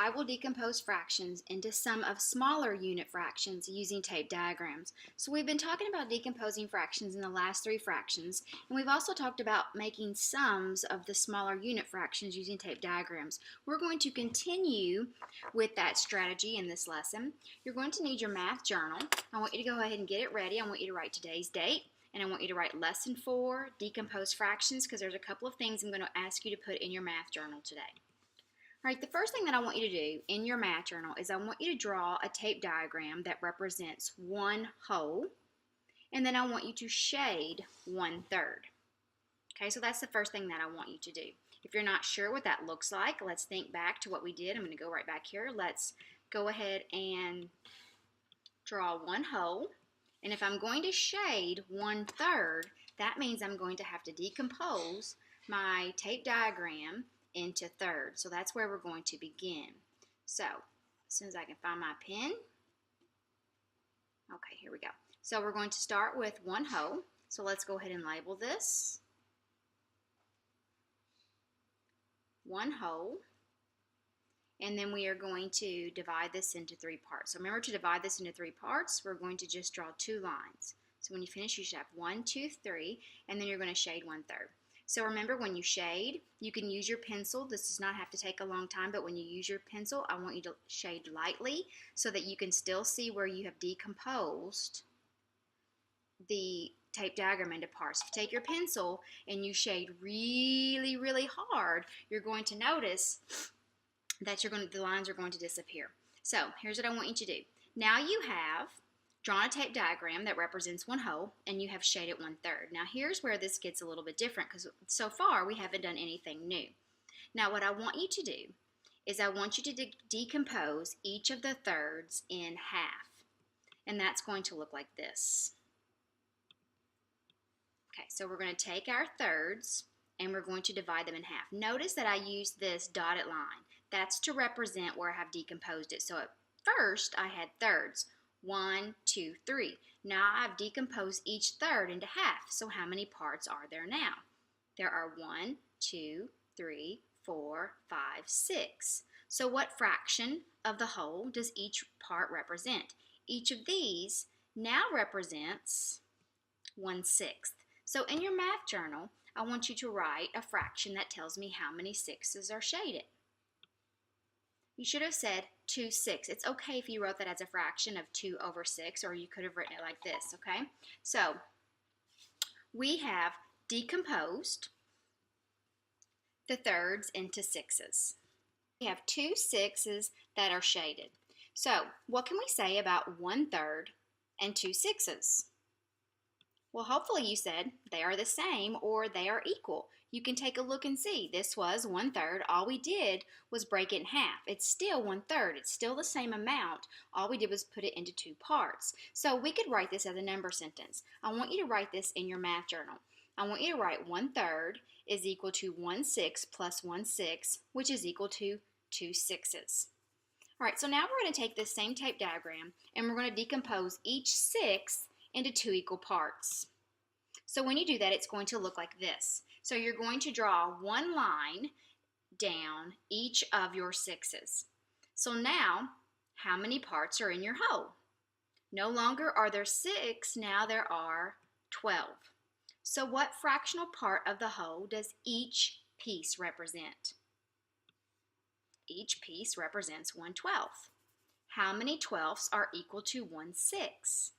I will decompose fractions into sum of smaller unit fractions using tape diagrams. So we've been talking about decomposing fractions in the last 3 fractions, and we've also talked about making sums of the smaller unit fractions using tape diagrams. We're going to continue with that strategy in this lesson. You're going to need your math journal. I want you to go ahead and get it ready. I want you to write today's date, and I want you to write lesson 4, decompose fractions, because there's a couple of things I'm going to ask you to put in your math journal today. All right, the first thing that I want you to do in your math journal is I want you to draw a tape diagram that represents one whole, and then I want you to shade 1/3. Okay, so that's the first thing that I want you to do. If you're not sure what that looks like, let's think back to what we did. I'm going to go right back here. Let's go ahead and draw one whole, and if I'm going to shade 1/3, that means I'm going to have to decompose my tape diagram into thirds. So that's where we're going to begin. So as soon as I can find my pen. Okay, here we go. So we're going to start with one whole. So let's go ahead and label this one whole. And then we are going to divide this into 3 parts. So remember, to divide this into 3 parts, we're going to just draw 2 lines. So when you finish, you should have 1, 2, 3, and then you're going to shade 1/3. So remember, when you shade, you can use your pencil. This does not have to take a long time, but when you use your pencil, I want you to shade lightly so that you can still see where you have decomposed the tape diagram into parts. If you take your pencil and you shade really, really hard, you're going to notice that the lines are going to disappear. So here's what I want you to do. Now you have drawn a tape diagram that represents one whole, and you have shaded 1/3. Now here's where this gets a little bit different, because so far we haven't done anything new. Now what I want you to do is I want you to decompose each of the thirds in half, and that's going to look like this. Okay, so we're going to take our thirds and we're going to divide them in half. Notice that I used this dotted line. That's to represent where I have decomposed it. So at first I had thirds. 1, 2, 3. Now I've decomposed each third into half. So how many parts are there now? There are 1, 2, 3, 4, 5, 6. So what fraction of the whole does each part represent? Each of these now represents 1/6. So in your math journal, I want you to write a fraction that tells me how many 6s are shaded. You should have said 2/6. It's okay if you wrote that as a fraction of 2/6, or you could have written it like this, okay? So we have decomposed the thirds into 6s. We have 2 6s that are shaded. So what can we say about 1/3 and 2 6s? Well, hopefully you said they are the same or they are equal. You can take a look and see. This was 1/3. All we did was break it in half. It's still 1/3. It's still the same amount. All we did was put it into 2 parts. So we could write this as a number sentence. I want you to write this in your math journal. I want you to write 1/3 is equal to 1/6 plus 1/6, which is equal to 2 6s. All right, so now we're going to take this same tape diagram and we're going to decompose each 6 into 2 equal parts. So when you do that, it's going to look like this. So you're going to draw one line down each of your 6s. So now, how many parts are in your whole? No longer are there 6, now there are 12. So what fractional part of the whole does each piece represent? Each piece represents 1/12. How many 12ths are equal to 1/6?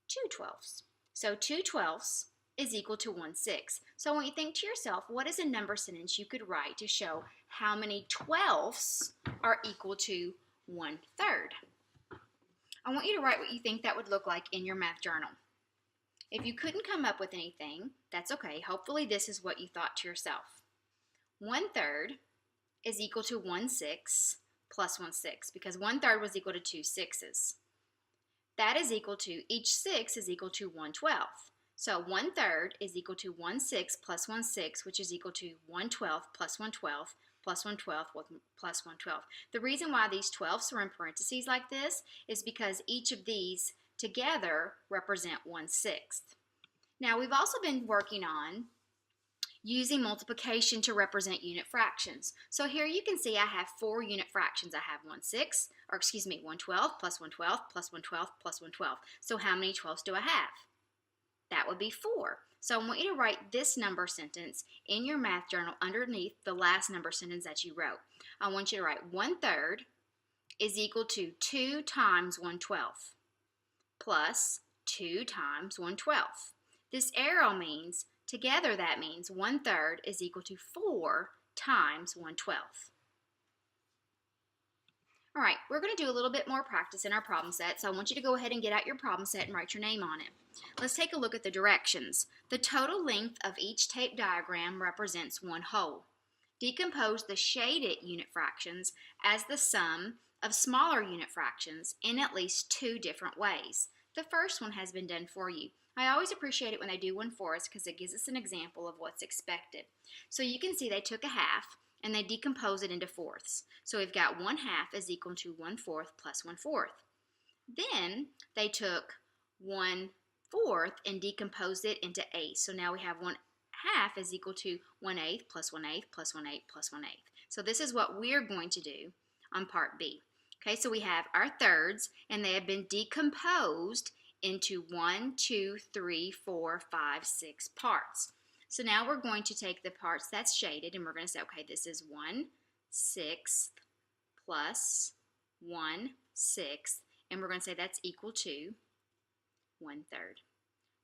2 12ths. So 2 12ths is equal to 1/6. So when you think to yourself, what is a number sentence you could write to show how many 12ths are equal to 1/3? I want you to write what you think that would look like in your math journal. If you couldn't come up with anything, that's okay. Hopefully this is what you thought to yourself. 1/3 is equal to 1/6 plus 1/6, because 1/3 was equal to 2 6s. That is equal to, each 6 is equal to 1/12. So 1/3 is equal to 1/6 plus 1/6, which is equal to 1/12 plus 1/12 plus 1/12 plus 1/12. The reason why these 12ths are in parentheses like this is because each of these together represent 1/6. Now we've also been working on using multiplication to represent unit fractions. So here you can see I have 4 unit fractions. I have 1/6, or excuse me, 1/12 plus 1/12 plus 1/12 plus 1/12. So how many 12ths do I have? That would be 4. So I want you to write this number sentence in your math journal underneath the last number sentence that you wrote. I want you to write 1/3 is equal to 2 times 1/12 plus 2 times 1/12. This arrow means, together that means 1/3 is equal to 4 times 1/12. All right, we're going to do a little bit more practice in our problem set, so I want you to go ahead and get out your problem set and write your name on it. Let's take a look at the directions. The total length of each tape diagram represents one whole. Decompose the shaded unit fractions as the sum of smaller unit fractions in at least 2 different ways. The first one has been done for you. I always appreciate it when they do one for us because it gives us an example of what's expected. So you can see they took a half and they decompose it into fourths. So we've got 1/2 is equal to 1/4 plus 1/4. Then they took 1/4 and decomposed it into eighths. So now we have 1/2 is equal to 1/8 plus 1/8 plus 1/8 plus 1/8. So this is what we're going to do on part B. Okay, so we have our thirds and they have been decomposed into 1, 2, 3, 4, 5, 6 parts. So now we're going to take the parts that's shaded and we're going to say, okay, this is 1/6 plus 1/6, and we're going to say that's equal to 1/3.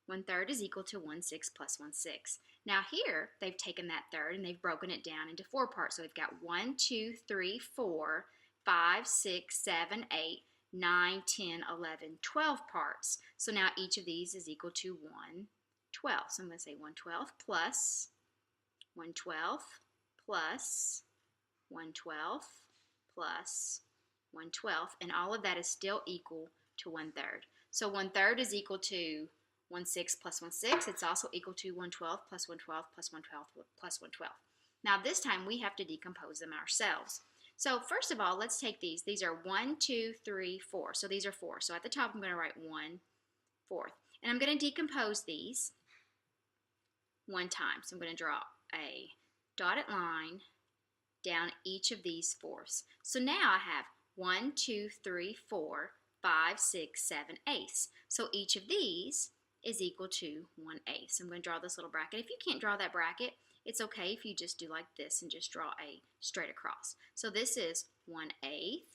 1/3 is equal to 1/6 plus 1/6. Now here, they've taken that third and they've broken it down into 4 parts. So we've got 1, 2, 3, 4, 5, 6, 7, 8, 9, 10, 11, 12 parts. So now each of these is equal to 1/12. So I'm going to say 1/12 plus 1/12 plus 1/12 plus 1/12, and all of that is still equal to 1/3. So 1/3 is equal to 1/6 plus 1/6. It's also equal to 1/12 plus 1/12 plus 1/12 plus 1/12. Now this time we have to decompose them ourselves. So first of all, let's take these. These are 1, 2, 3, 4. So these are 4. So at the top I'm going to write 1/4. And I'm going to decompose these one time. So I'm going to draw a dotted line down each of these fourths. So now I have 1, 2, 3, 4, 5, 6, 7 eighths. So each of these is equal to 1/8. So I'm going to draw this little bracket. If you can't draw that bracket, it's okay if you just do like this and just draw a straight across. So this is 1/8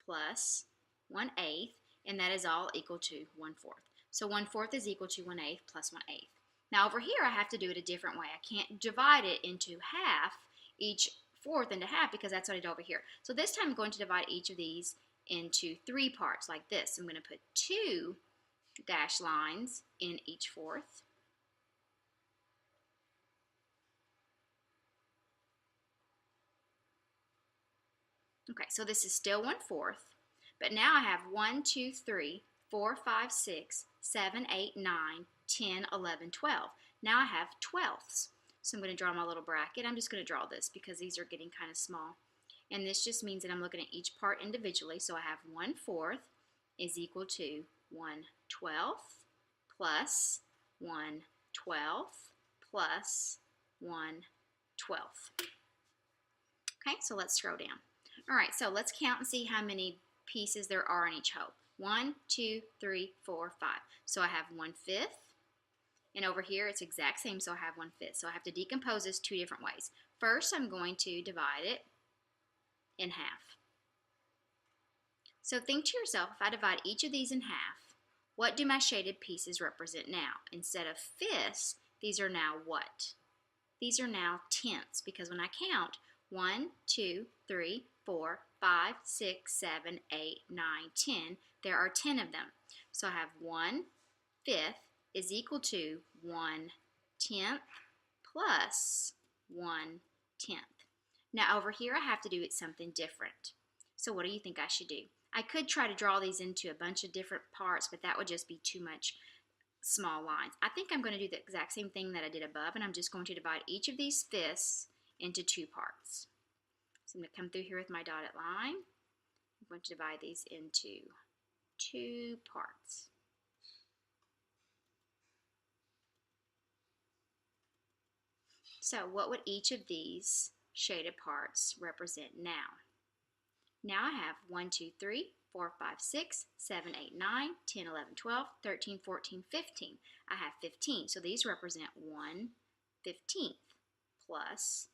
plus 1/8, and that is all equal to 1/4. So 1/4 is equal to 1/8 plus 1/8. Now over here I have to do it a different way. I can't divide it into half, each fourth into half, because that's what I did over here. So this time I'm going to divide each of these into 3 parts like this. I'm going to put 2 dashed lines in each fourth. Okay, so this is still 1/4, but now I have 1, 2, 3, 4, 5, 6, 7, 8, 9, 10, 11, 12. Now I have 12ths. So I'm going to draw my little bracket. I'm just going to draw this because these are getting kind of small. And this just means that I'm looking at each part individually. So I have 1/4 is equal to 1/12 plus 1/12 plus 1/12. Okay, so let's scroll down. All right, so let's count and see how many pieces there are in each whole. 1, 2, 3, 4, 5. So I have 1/5, and over here it's exact same, so I have 1/5. So I have to decompose this 2 different ways. First, I'm going to divide it in half. So think to yourself, if I divide each of these in half, what do my shaded pieces represent now? Instead of fifths, these are now what? These are now tenths, because when I count 1, 2, 3, 4, 5, 6, 7, 8, 9, 10, there are 10 of them. So I have 1/5 is equal to 1/10 plus 1/10. Now over here I have to do it something different. So what do you think I should do? I could try to draw these into a bunch of different parts, but that would just be too much small lines. I think I'm going to do the exact same thing that I did above, and I'm just going to divide each of these fifths into 2 parts. So I'm going to come through here with my dotted line. I'm going to divide these into 2 parts. So what would each of these shaded parts represent now? Now I have 1, 2, 3, 4, 5, 6, 7, 8, 9, 10, 11, 12, 13, 14, 15. I have 15, so these represent 1/15 plus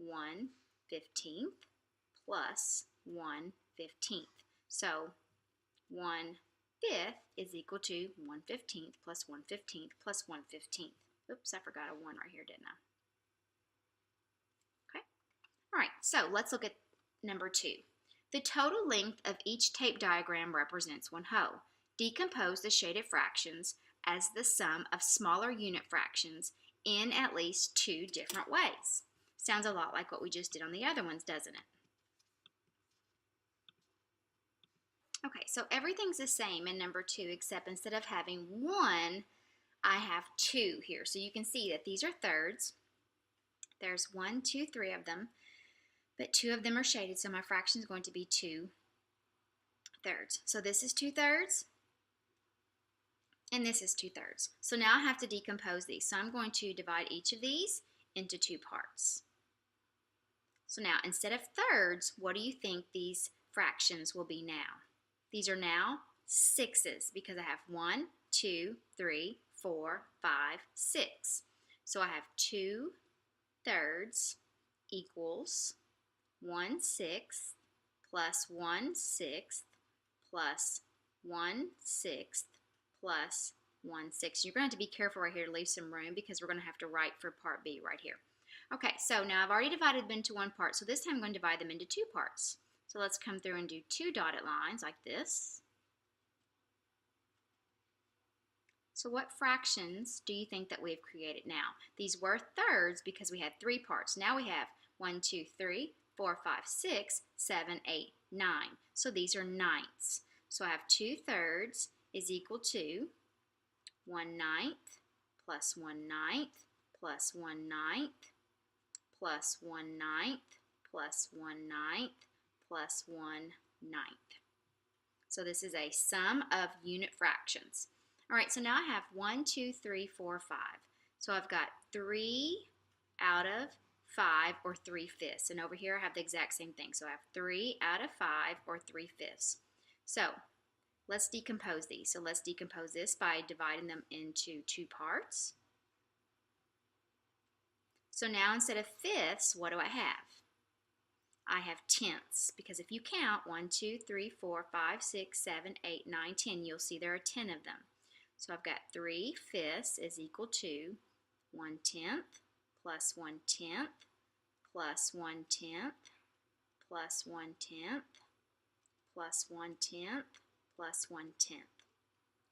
1/15 plus 1/15. So 1/5 is equal to 1/15 plus 1/15 plus 1/15. Oops, I forgot a 1 right here, didn't I? Okay. All right, so let's look at number 2. The total length of each tape diagram represents one whole. Decompose the shaded fractions as the sum of smaller unit fractions in at least 2 different ways. Sounds a lot like what we just did on the other ones, doesn't it? Okay, so everything's the same in number 2, except instead of having 1, I have 2 here. So you can see that these are thirds. There's 1, 2, 3 of them, but 2 of them are shaded, so my fraction is going to be 2/3. So this is 2/3, and this is 2/3. So now I have to decompose these. So I'm going to divide each of these into 2 parts. So now, instead of thirds, what do you think these fractions will be now? These are now 6s because I have 1, 2, 3, 4, 5, 6. So I have 2/3 equals 1/6 plus 1/6 plus 1/6 plus 1/6. You're going to have to be careful right here to leave some room because we're going to have to write for part B right here. Okay, so now I've already divided them into 1 part, so this time I'm going to divide them into 2 parts. So let's come through and do 2 dotted lines like this. So what fractions do you think that we've created now? These were thirds because we had 3 parts. Now we have 1, 2, 3, 4, 5, 6, 7, 8, 9. So these are ninths. So I have 2/3 is equal to 1/9 plus 1/9 plus 1/9 plus 1/9 plus 1/9 plus 1/9. So this is a sum of unit fractions. All right, so now I have 1, 2, 3, 4, 5. So I've got 3 out of 5 or 3/5. And over here I have the exact same thing. So I have 3 out of 5 or 3/5. So let's decompose these. So let's decompose this by dividing them into 2 parts. So now instead of fifths, what do I have? I have tenths, because if you count 1, 2, 3, 4, 5, 6, 7, 8, 9, 10, you'll see there are 10 of them. So I've got 3/5 is equal to 1/10 plus 1/10 plus 1/10 plus 1/10 plus 1/10 plus 1/10.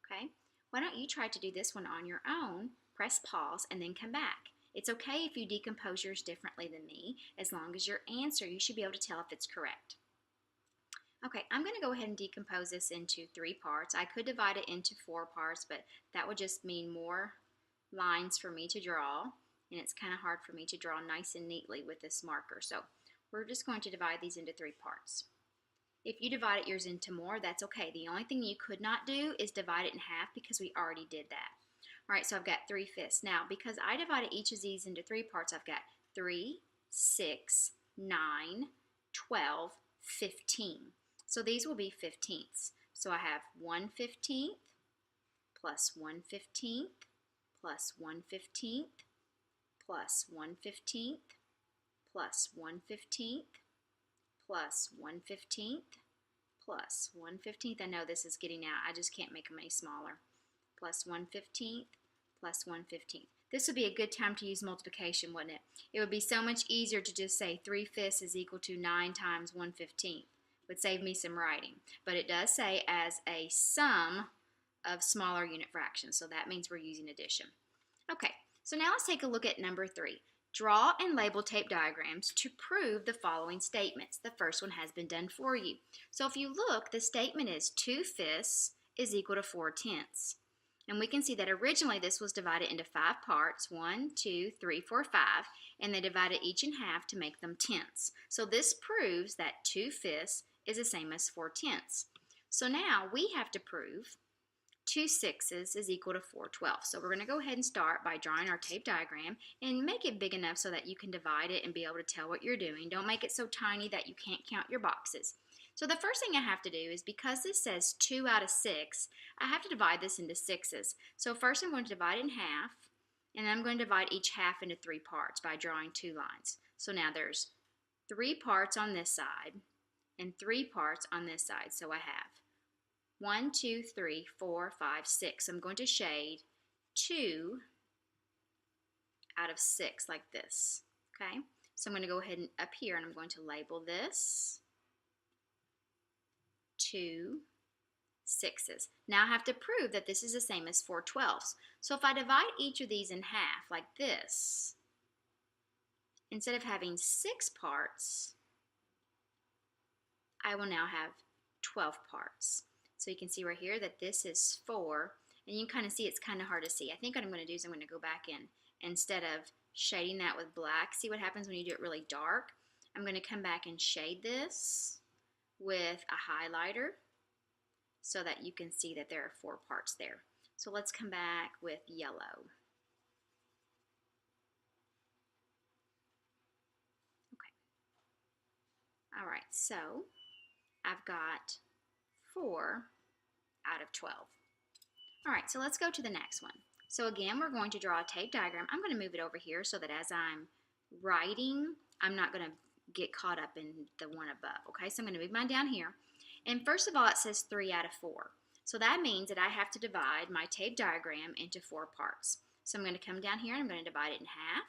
Okay? Why don't you try to do this one on your own? Press pause and then come back. It's okay if you decompose yours differently than me, as long as your answer, you should be able to tell if it's correct. Okay, I'm going to go ahead and decompose this into 3 parts. I could divide it into 4 parts, but that would just mean more lines for me to draw, and it's kind of hard for me to draw nice and neatly with this marker. So we're just going to divide these into 3 parts. If you divided yours into more, that's okay. The only thing you could not do is divide it in half because we already did that. All right, so I've got 3/5. Now, because I divided each of these into 3 parts, I've got 3, 6, 9, 12, 15. So these will be 15ths. So I have 1/15 plus 1/15 plus 1/15 plus 1/15 plus 1/15 plus 1/15 plus 1/15. I know this is getting out. I just can't make them any smaller. Plus 1/15 plus 1/15. This would be a good time to use multiplication, wouldn't it? It would be so much easier to just say 3/5 is equal to 9 times 1/15. Would save me some writing. But it does say as a sum of smaller unit fractions, so that means we're using addition. Okay, so now let's take a look at number 3. Draw and label tape diagrams to prove the following statements. The first one has been done for you. So if you look, the statement is 2/5 is equal to 4/10. And we can see that originally this was divided into 5 parts, 1, 2, 3, 4, 5, and they divided each in half to make them tenths. So this proves that 2/5 is the same as 4/10. So now we have to prove 2 sixths is equal to 4 twelfths. So we're going to go ahead and start by drawing our tape diagram and make it big enough so that you can divide it and be able to tell what you're doing. Don't make it so tiny that you can't count your boxes. So the first thing I have to do is, because this says 2 out of 6, I have to divide this into sixes. So first I'm going to divide it in half, and then I'm going to divide each half into 3 parts by drawing 2 lines. So now there's 3 parts on this side and 3 parts on this side. So I have 1, 2, 3, 4, 5, 6. I'm going to shade 2 out of 6 like this. Okay? So I'm going to go ahead and up here, and I'm going to label this 2 sixths. Now I have to prove that this is the same as 4 twelfths. So if I divide each of these in half like this, instead of having 6 parts, I will now have 12 parts. So you can see right here that this is 4, and you can kind of see it's kind of hard to see. I think what I'm going to do is I'm going to go back in, instead of shading that with black, see what happens when you do it really dark? I'm going to come back and shade this with a highlighter so that you can see that there are 4 parts there. So let's come back with yellow. Okay. All right, so I've got 4 out of 12. All right, so let's go to the next one. So again, we're going to draw a tape diagram. I'm going to move it over here so that as I'm writing, I'm not going to get caught up in the one above. Okay, so I'm going to move mine down here. And first of all, it says 3 out of 4. So that means that I have to divide my tape diagram into 4 parts. So I'm going to come down here and I'm going to divide it in half.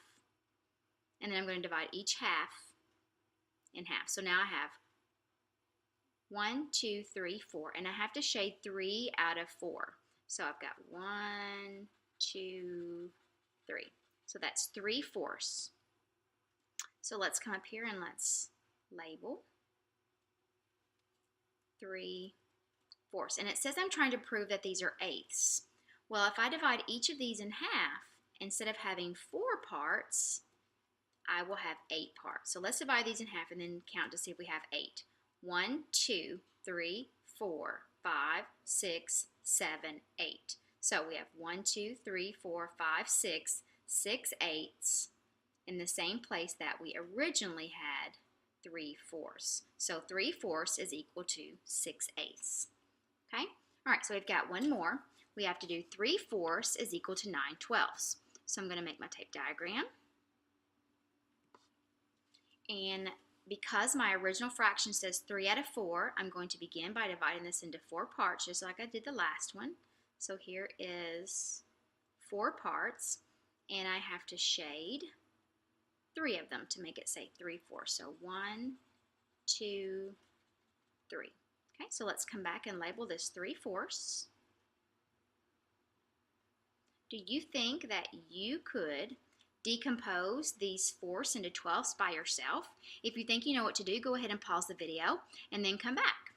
And then I'm going to divide each half in half. So now I have 1, 2, 3, 4. And I have to shade 3 out of 4. So I've got 1, 2, 3. So that's 3/4. So let's come up here and let's label 3/4. And it says I'm trying to prove that these are eighths. Well, if I divide each of these in half, instead of having 4 parts, I will have 8 parts. So let's divide these in half and then count to see if we have 8. 1, 2, 3, 4, 5, 6, 7, 8. So we have 1, 2, 3, 4, 5, 6, 6 eighths in the same place that we originally had 3/4. So 3/4 is equal to 6 eighths. Okay? All right, so we've got one more. We have to do 3/4 is equal to 9 twelfths. So I'm going to make my tape diagram. And because my original fraction says 3 out of 4, I'm going to begin by dividing this into 4 parts, just like I did the last one. So here is 4 parts, and I have to shade 3 of them to make it say 3/4. So 1, 2, 3. Okay, so let's come back and label this 3/4. Do you think that you could decompose these fourths into twelfths by yourself? If you think you know what to do, go ahead and pause the video and then come back.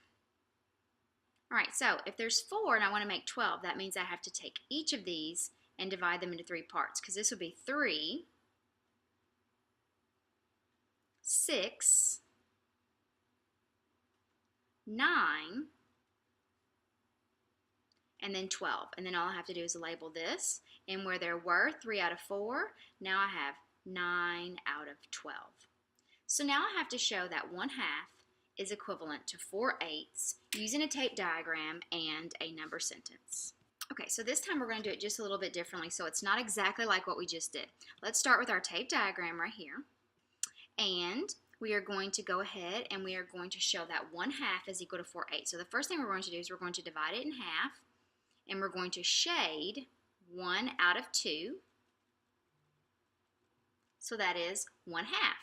All right, so if there's 4 and I want to make 12, that means I have to take each of these and divide them into 3 parts, because this would be 3, 6, 9, and then 12. And then all I have to do is label this. And where there were 3 out of 4, now I have 9 out of 12. So now I have to show that 1/2 is equivalent to 4/8 using a tape diagram and a number sentence. Okay, so this time we're going to do it just a little bit differently, so it's not exactly like what we just did. Let's start with our tape diagram right here. And we are going to go ahead and we are going to show that 1/2 is equal to 4/8. So the first thing we're going to do is we're going to divide it in half, and we're going to shade 1 out of 2. So that is 1/2.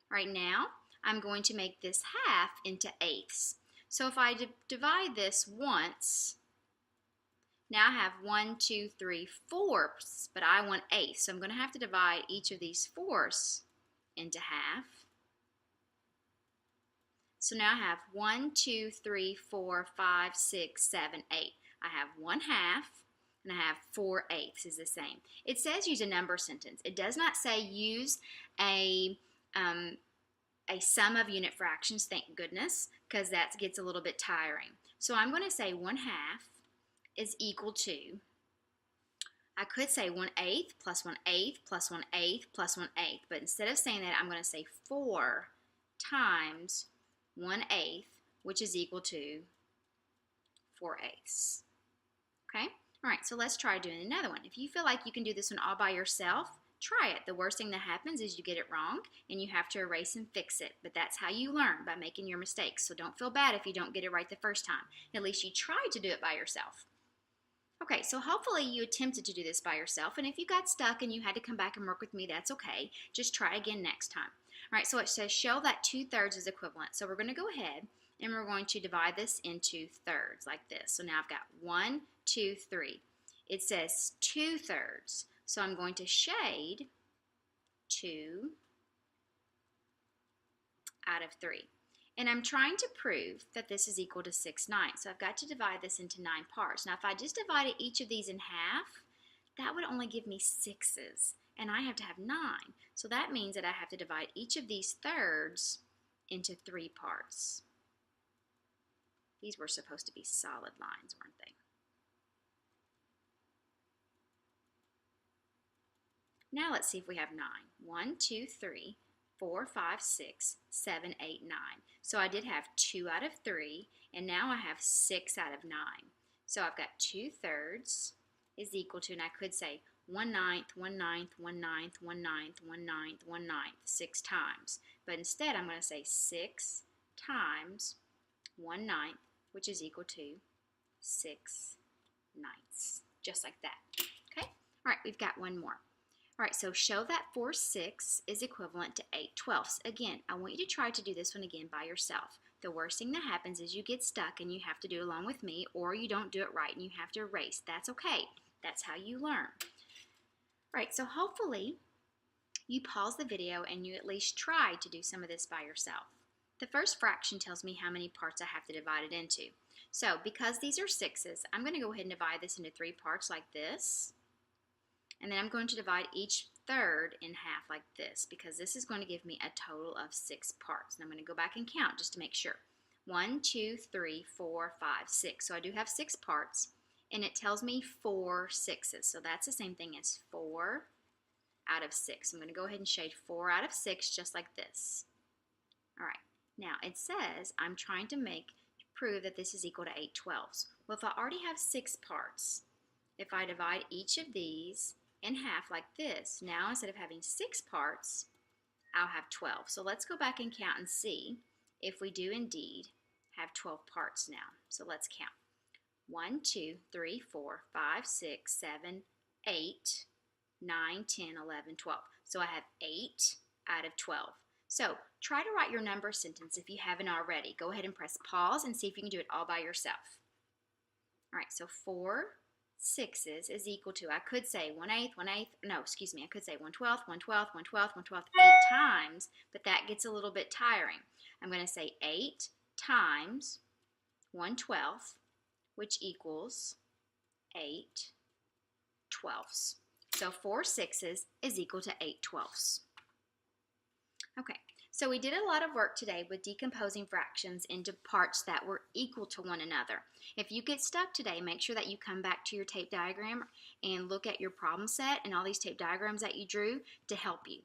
Right now, I'm going to make this half into eighths. So if I divide this once, now I have 1, 2, 3 fourths, but I want eighths. So I'm going to have to divide each of these fourths into half. So now I have 1, 2, 3, 4, 5, 6, 7, 8. I have 1/2 and I have 4/8 is the same. It says use a number sentence. It does not say use a sum of unit fractions, thank goodness, because that gets a little bit tiring. So I'm going to say 1/2 is equal to, I could say 1/8 plus 1/8 plus 1/8 plus 1/8, but instead of saying that, I'm going to say 4 times 1/8, which is equal to 4/8. Okay? All right, so let's try doing another one. If you feel like you can do this one all by yourself, try it. The worst thing that happens is you get it wrong and you have to erase and fix it. But that's how you learn, by making your mistakes. So don't feel bad if you don't get it right the first time. At least you tried to do it by yourself. Okay, so hopefully you attempted to do this by yourself, and if you got stuck and you had to come back and work with me, that's okay. Just try again next time. All right, so it says show that 2/3 is equivalent. So we're going to go ahead and we're going to divide this into thirds like this. So now I've got 1, 2, 3. It says 2/3. So I'm going to shade 2 out of 3. And I'm trying to prove that this is equal to 6/9. So I've got to divide this into 9 parts. Now if I just divided each of these in half, that would only give me 6s. And I have to have 9. So that means that I have to divide each of these thirds into 3 parts. These were supposed to be solid lines, weren't they? Now let's see if we have 9. 1, 2, 3, 4, 5, 6, 7, 8, 9. So I did have 2 out of 3, and now I have 6 out of 9. So I've got 2/3 is equal to, and I could say 1/9, 1/9, 1/9, 1/9, 1/9, 1/9, 6 times. But instead I'm going to say 6 times 1/9, which is equal to 6/9, just like that. Okay? All right, we've got one more. All right, so show that 4/6 is equivalent to 8/12. Again, I want you to try to do this one again by yourself. The worst thing that happens is you get stuck and you have to do it along with me, or you don't do it right and you have to erase. That's okay. That's how you learn. All right, so hopefully you pause the video and you at least try to do some of this by yourself. The first fraction tells me how many parts I have to divide it into. So because these are 6s, I'm going to go ahead and divide this into 3 parts like this. And then I'm going to divide each third in half like this, because this is going to give me a total of 6 parts. And I'm going to go back and count just to make sure. 1, 2, 3, 4, 5, 6. So I do have 6 parts, and it tells me 4 6s. So that's the same thing as 4 out of 6. I'm going to go ahead and shade 4 out of 6 just like this. All right. Now it says I'm trying to prove that this is equal to 8/12. Well, if I already have 6 parts, if I divide each of these in half like this, now instead of having 6 parts, I'll have 12. So let's go back and count and see if we do indeed have 12 parts now. So let's count. 1, 2, 3, 4, 5, 6, 7, 8, 9, 10, 11, 12. So I have 8 out of 12. So try to write your number sentence if you haven't already. Go ahead and press pause and see if you can do it all by yourself. All right, so 4 6s is equal to, I could say 1/8, 1/8, no, excuse me, I could say 1/12, 1/12, 1/12, 1/12, 8 times, but that gets a little bit tiring. I'm going to say 8 times 1/12, which equals 8/12. So 4 6s is equal to 8/12. Okay, so we did a lot of work today with decomposing fractions into parts that were equal to one another. If you get stuck today, make sure that you come back to your tape diagram and look at your problem set and all these tape diagrams that you drew to help you.